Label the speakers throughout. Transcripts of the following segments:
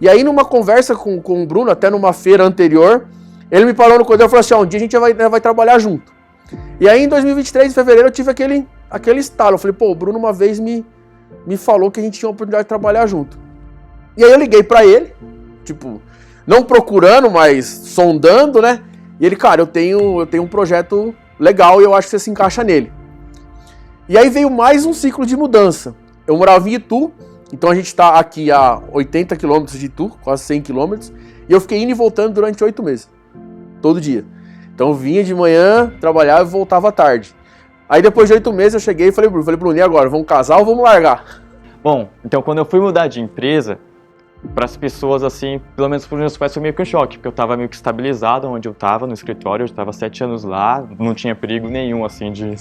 Speaker 1: E aí, numa conversa com o Bruno, até numa feira anterior, ele me parou no corredor e falou assim, um dia a gente vai trabalhar junto. E aí, em 2023, em fevereiro, eu tive aquele estalo. Eu falei, pô, o Bruno uma vez me falou que a gente tinha a oportunidade de trabalhar junto. E aí eu liguei pra ele, tipo, não procurando, mas sondando, né? E ele, cara, eu tenho um projeto legal e eu acho que você se encaixa nele. E aí veio mais um ciclo de mudança. Eu morava em Itu, então a gente tá aqui a 80 quilômetros de Itu, quase 100 quilômetros, e eu fiquei indo e voltando durante 8 meses, todo dia. Então eu vinha de manhã, trabalhava e voltava à tarde. Aí depois de 8 meses eu cheguei e falei, Bruno, e agora? Vamos casar ou vamos largar?
Speaker 2: Bom, então quando eu fui mudar de empresa, para as pessoas, assim, pelo menos para os meus pais, foi meio que um choque, porque eu estava meio que estabilizado onde eu estava, no escritório, eu estava 7 anos lá, não tinha perigo nenhum, assim, de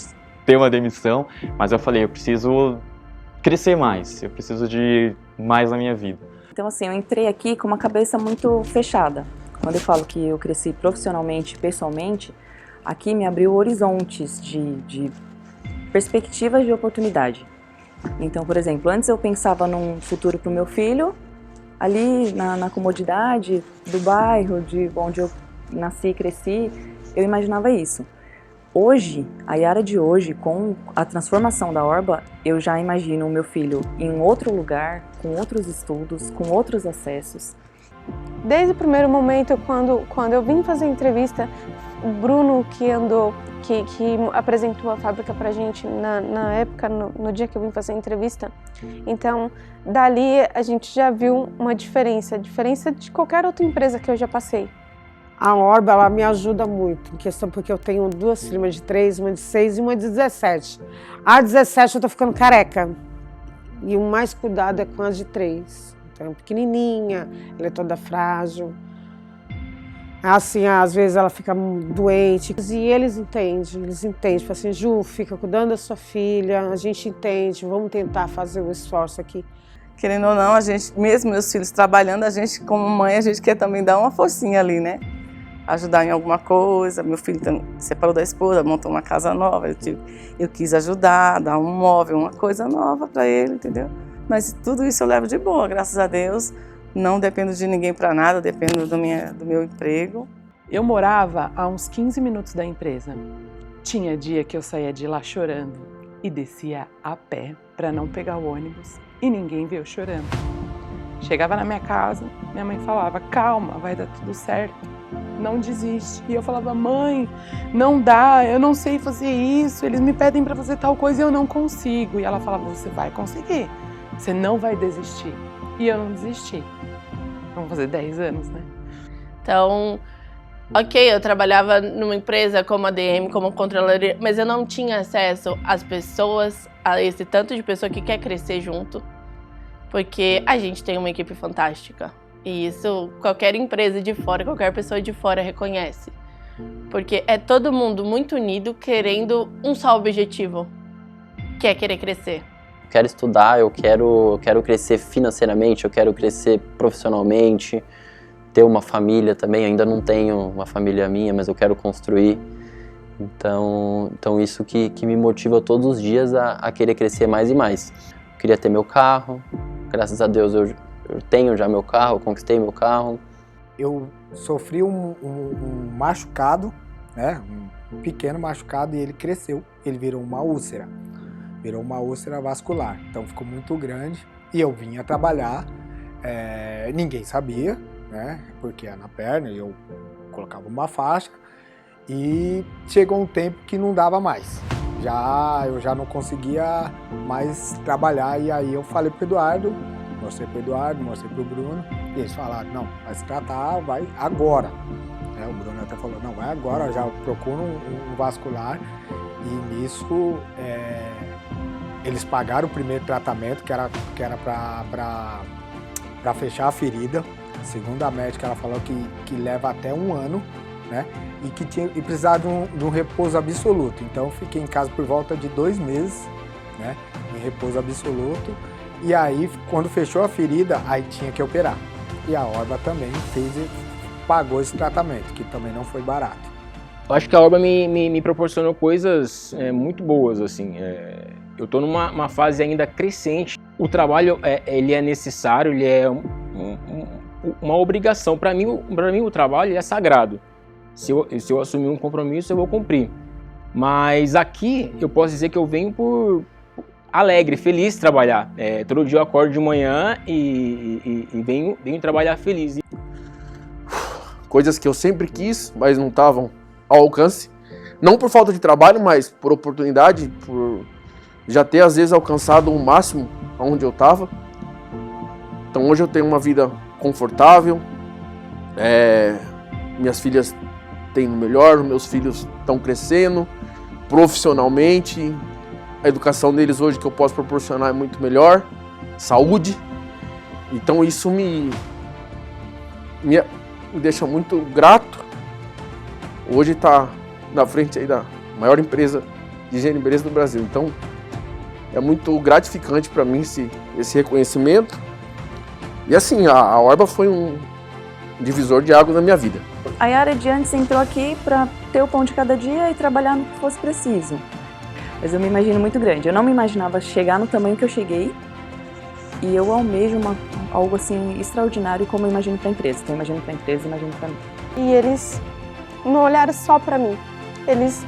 Speaker 2: ter uma demissão, mas eu falei, eu preciso crescer mais, eu preciso de mais na minha vida.
Speaker 3: Então, assim, eu entrei aqui com uma cabeça muito fechada. Quando eu falo que eu cresci profissionalmente e pessoalmente, aqui me abriu horizontes de perspectivas de oportunidade. Então, por exemplo, antes eu pensava num futuro para o meu filho, ali na comodidade do bairro, de onde eu nasci e cresci, eu imaginava isso. Hoje, a Yara de hoje, com a transformação da Orba, eu já imagino o meu filho em outro lugar, com outros estudos, com outros acessos.
Speaker 4: Desde o primeiro momento, quando eu vim fazer a entrevista, o Bruno que apresentou a fábrica pra gente na época, no dia que eu vim fazer a entrevista. Então, dali a gente já viu uma diferença de qualquer outra empresa que eu já passei.
Speaker 5: A Orba, ela me ajuda muito, em questão porque eu tenho 2 filhas, uma de 3, uma de 6 e uma de 17. A 17 eu tô ficando careca. E o mais cuidado é com a de 3. Então, é pequenininha, ela é toda frágil. Assim, às vezes ela fica doente. E eles entendem. Falam assim, Ju, fica cuidando da sua filha, a gente entende, vamos tentar fazer o esforço aqui.
Speaker 6: Querendo ou não, a gente, mesmo meus filhos trabalhando, a gente como mãe, a gente quer também dar uma forcinha ali, né? Ajudar em alguma coisa. Meu filho separou da esposa, montou uma casa nova, eu quis ajudar, dar um móvel, uma coisa nova para ele, entendeu? Mas tudo isso eu levo de boa, graças a Deus. Não dependo de ninguém para nada, dependo do meu emprego.
Speaker 7: Eu morava a uns 15 minutos da empresa. Tinha dia que eu saía de lá chorando e descia a pé para não pegar o ônibus e ninguém viu chorando. Chegava na minha casa, minha mãe falava, calma, vai dar tudo certo, não desiste. E eu falava, mãe, não dá, eu não sei fazer isso, eles me pedem para fazer tal coisa e eu não consigo. E ela falava, você vai conseguir, você não vai desistir. E eu não desisti. Vamos fazer 10 anos, né?
Speaker 8: Então, ok, eu trabalhava numa empresa como ADM, como controladoria, mas eu não tinha acesso às pessoas, a esse tanto de pessoa que quer crescer junto, porque a gente tem uma equipe fantástica. E isso qualquer empresa de fora, qualquer pessoa de fora reconhece. Porque é todo mundo muito unido, querendo um só objetivo, que é querer crescer.
Speaker 9: Quero estudar, eu quero crescer financeiramente, eu quero crescer profissionalmente, ter uma família também, ainda não tenho uma família minha, mas eu quero construir. Então isso que me motiva todos os dias a querer crescer mais e mais. Eu queria ter meu carro, graças a Deus eu tenho já meu carro, eu conquistei meu carro.
Speaker 10: Eu sofri um machucado, né, um pequeno machucado, e ele cresceu, ele virou uma úlcera vascular, então ficou muito grande e eu vinha trabalhar, ninguém sabia, né, porque era na perna, eu colocava uma faixa e chegou um tempo que não dava mais, eu já não conseguia mais trabalhar, e aí eu falei pro Eduardo, mostrei pro Bruno, e eles falaram, não, vai se tratar, vai agora, o Bruno até falou, não, vai agora, já procura um vascular, e nisso eles pagaram o primeiro tratamento, que era para fechar a ferida. Segundo a médica, ela falou que leva até 1 ano, né? E precisava de um repouso absoluto. Então eu fiquei em casa por volta de 2 meses, né? Em repouso absoluto. E aí, quando fechou a ferida, aí tinha que operar. E a Orba também pagou esse tratamento, que também não foi barato.
Speaker 11: Eu acho que a Orba me proporcionou coisas muito boas, assim. Eu estou numa fase ainda crescente. O trabalho ele é necessário, ele é uma obrigação. Para mim o trabalho é sagrado. Se eu assumir um compromisso, eu vou cumprir. Mas aqui eu posso dizer que eu venho por alegre, feliz trabalhar. Todo dia eu acordo de manhã e venho trabalhar feliz.
Speaker 1: Coisas que eu sempre quis, mas não estavam ao alcance. Não por falta de trabalho, mas por oportunidade, por já ter às vezes alcançado o máximo onde eu estava. Então hoje eu tenho uma vida confortável, minhas filhas têm o melhor, meus filhos estão crescendo profissionalmente, a educação deles hoje que eu posso proporcionar é muito melhor, saúde. Então isso me deixa muito grato. Hoje está na frente aí da maior empresa de higiene e beleza do Brasil. Então é muito gratificante para mim esse reconhecimento. E assim, a Orba foi um divisor de águas na minha vida.
Speaker 3: A Yara de antes entrou aqui para ter o pão de cada dia e trabalhar no que fosse preciso. Mas eu me imagino muito grande. Eu não me imaginava chegar no tamanho que eu cheguei. E eu almejo algo assim extraordinário como eu imagino para a empresa. Então eu imagino para a empresa, imagino para mim.
Speaker 4: E eles não olharam só para mim. Eles,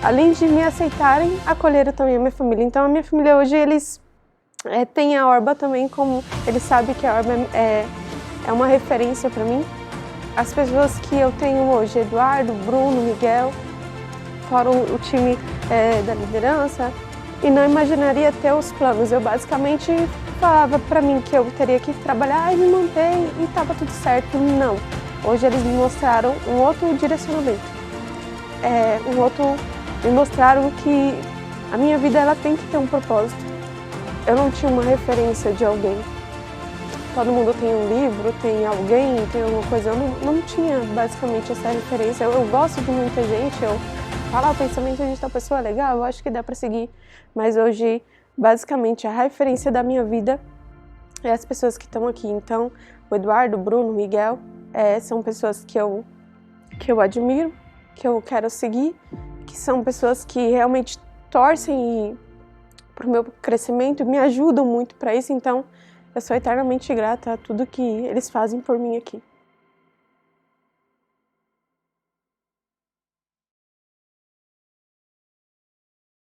Speaker 4: além de me aceitarem, acolheram também a minha família. Então a minha família hoje, eles têm a Orba também como... Eles sabem que a Orba é uma referência para mim. As pessoas que eu tenho hoje, Eduardo, Bruno, Miguel, fora o time da liderança, e não imaginaria ter os planos. Eu basicamente falava para mim que eu teria que trabalhar e me manter e estava tudo certo. Não. Hoje eles me mostraram um outro direcionamento. Me mostraram que a minha vida ela tem que ter um propósito. Eu não tinha uma referência de alguém. Todo mundo tem um livro, tem alguém, tem alguma coisa. Eu não tinha basicamente essa referência. Eu gosto de muita gente, eu falo o pensamento de tal pessoa é legal, eu acho que dá para seguir. Mas hoje, basicamente, a referência da minha vida é as pessoas que estão aqui. Então, o Eduardo, o Bruno, o Miguel, são pessoas que eu admiro, que eu quero seguir, que são pessoas que realmente torcem para o meu crescimento e me ajudam muito para isso. Então, eu sou eternamente grata a tudo que eles fazem por mim aqui.